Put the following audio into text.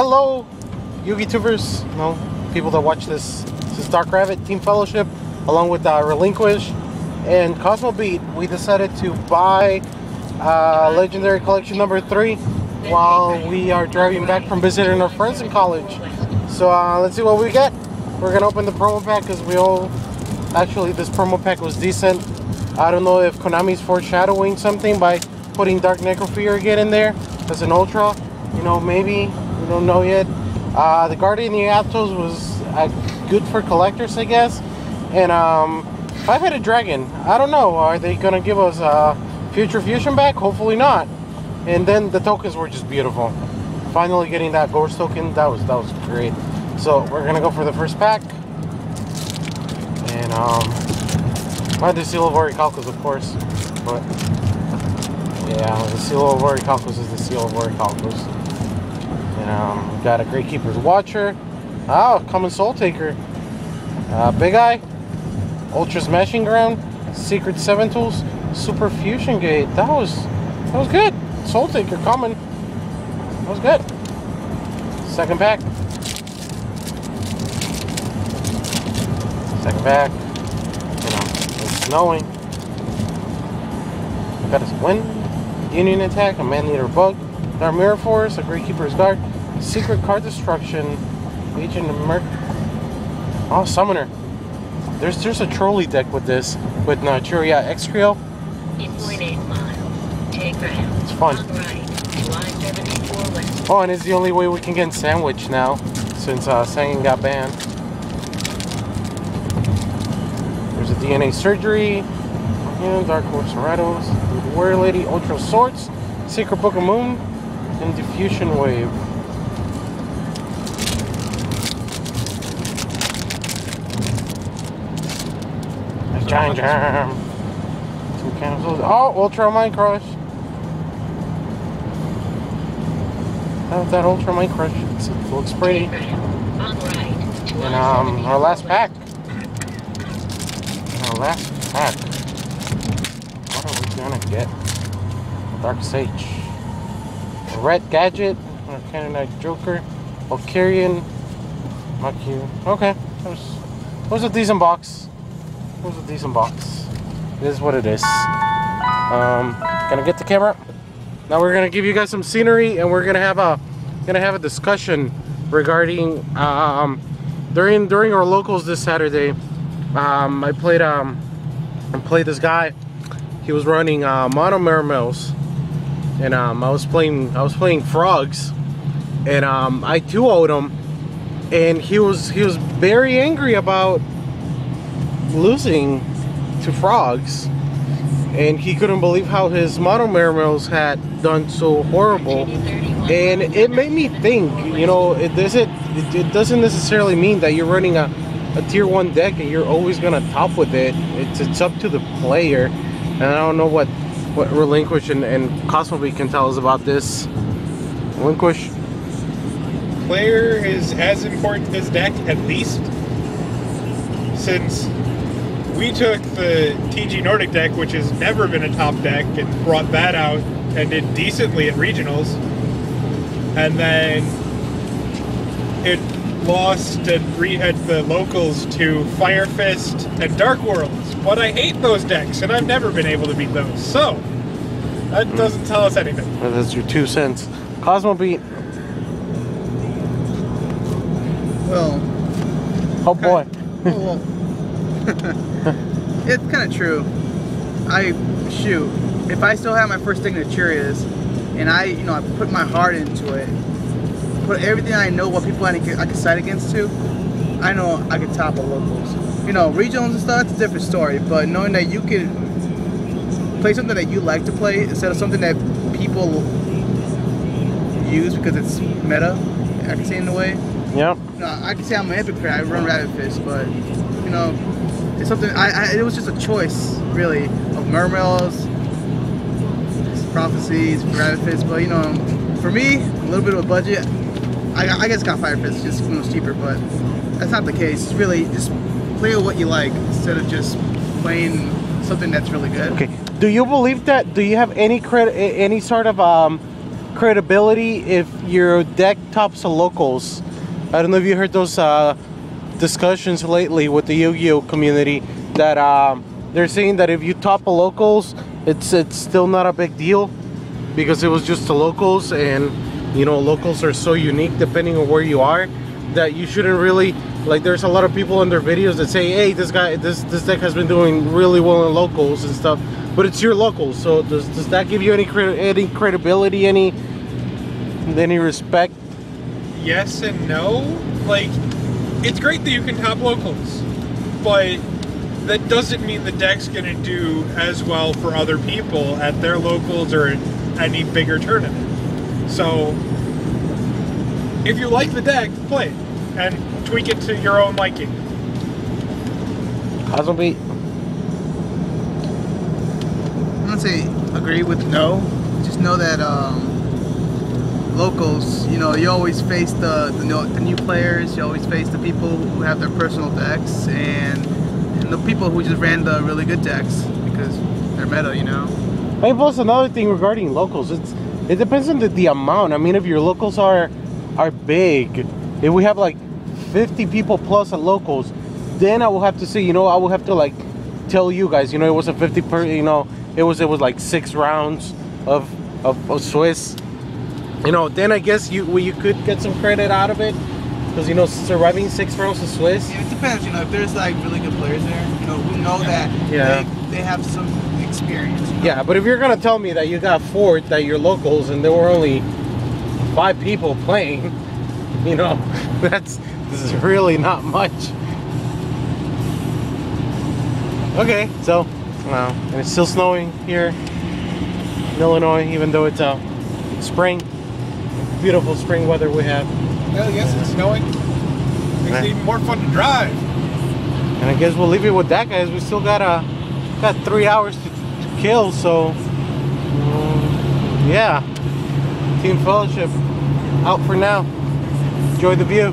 Hello, Yugi-tubers, people that watch this. This is Dark Rabbit Team Fellowship, along with Relinquish and Cosmo Beat. We decided to buy Legendary Collection number 3 while we are driving back from visiting our friends in college. So let's see what we get. We're gonna open the promo pack because actually this promo pack was decent. I don't know if Konami's foreshadowing something by putting Dark Necrofear again in there as an Ultra. Maybe. We don't know yet. The Guardian Aptos was good for collectors, I guess. And Five-Headed Dragon. I don't know. Are they going to give us Future Fusion back? Hopefully not. And then the tokens were just beautiful. Finally getting that Gorz token. That was great. So we're going to go for the first pack. And the Seal of Orichalcos, of course. But yeah, the Seal of Orichalcos is the Seal of Orichalcos. Got a Great Keeper's Watcher. Common Soul Taker. Big Eye. Ultra Smashing Ground. Secret 7 Tools. Super Fusion Gate. That was good. Soul Taker common. That was good. Second pack. Second pack. It's snowing. I got a Wind. Union Attack. A Man-Eater Bug. Dark Mirror Force, a Great Keeper's Guard, Secret Card Destruction, Agent of Merc. Oh, Summoner. There's a trolley deck with this, with Naturia Excreo. In 0.8 miles, take right. It's fun. Right, Y74 west. Oh, and it's the only way we can get Sandwich now, since Sangin got banned. There's a DNA Surgery, Dark Horse Rattles, Warrior Lady, Ultra Swords, Secret Book of Moon, and Diffusion Wave. Nice Giant Germ. Two cancels. Oh, Ultra Mind Crush. How's that Ultra Mind Crush? It looks pretty. And our last pack. What are we gonna get? Dark Sage. Red Gadget, Canada Joker, Valkyrian, Maku. Okay, that was a decent box. It is what it is. Gonna get the camera. Now we're gonna give you guys some scenery, and we're gonna have a discussion regarding during our locals this Saturday. I played this guy. He was running Mono Mermails. And I was playing Frogs, and I 2-0'd him, and he was very angry about losing to Frogs, and he couldn't believe how his Mono Mermails had done so horrible, and it made me think, it doesn't necessarily mean that you're running a tier 1 deck and you're always gonna top with it. It's up to the player, and I don't know what Relinquish and Cosmo Beat can tell us about this. Relinquish. Player is as important as deck, at least. Since we took the TG Nordic deck, which has never been a top deck, and brought that out and did decently at regionals. And then it lost at the locals to Fire Fist and Dark Worlds. But I hate those decks, and I've never been able to beat those. So, that doesn't tell us anything. Well, that's your 2 cents. Cosmo Beat. Well. Oh boy. It's kind of true. If I still have my first Signaturias, and I put my heart into it, put everything I know, what people I can side against to, I know I can top a locals. Regionals and stuff, it's a different story, but knowing that you can play something that you like to play instead of something that people use because it's meta, I can say in a way. Yep. I can say I'm an epic player, I run Rabbit Fist, but, it's something, it was just a choice, really, of Mermails, Prophecies, Rabbit Fist, but, for me, a little bit of a budget, I guess got Fire Fist just when it was cheaper, but that's not the case. It's really just play with what you like instead of just playing something that's really good. Okay. Do you believe that? Do you have any sort of credibility if your deck tops the locals. I don't know if you heard those discussions lately with the Yu-Gi-Oh community that they're saying that if you top a locals, it's still not a big deal because it was just the locals, and you know, locals are so unique depending on where you are that you shouldn't really, like, there's a lot of people in their videos that say, hey, this deck has been doing really well in locals and stuff, but it's your locals. So does that give you any credibility, any respect? Yes and no. Like, it's great that you can top locals, but that doesn't mean the deck's gonna do as well for other people at their locals or any bigger tournament. So if you like the deck, play it and tweak it to your own liking. Cosmo Beat. I'm gonna say agree with no. Just know that locals, you know, you always face the new players. You always face the people who have their personal decks, and the people who just ran the really good decks because they're meta, you know. Hey, plus another thing regarding locals, it depends on the amount. I mean, if your locals are big, if we have like 50 people plus at locals, then I will have to say, you know, I will have to like tell you guys, you know, it was a 50 per, you know, it was like 6 rounds of Swiss, you know. Then I guess you could get some credit out of it because, you know, surviving 6 rounds of Swiss. Yeah, it depends, you know, if there's like really good players there, you know, who know that they have some experience. You know? Yeah, but if you're gonna tell me that you got 4 that you're locals and there were only 5 people playing, you know, this is really not much. Okay, so and it's still snowing here in Illinois, even though it's spring, beautiful spring weather we have. Well, yes, it's snowing. Makes it even more fun to drive. And I guess we'll leave it with that, guys. We still got 3 hours to kill, so yeah. Team Fellowship out for now. Enjoy the view.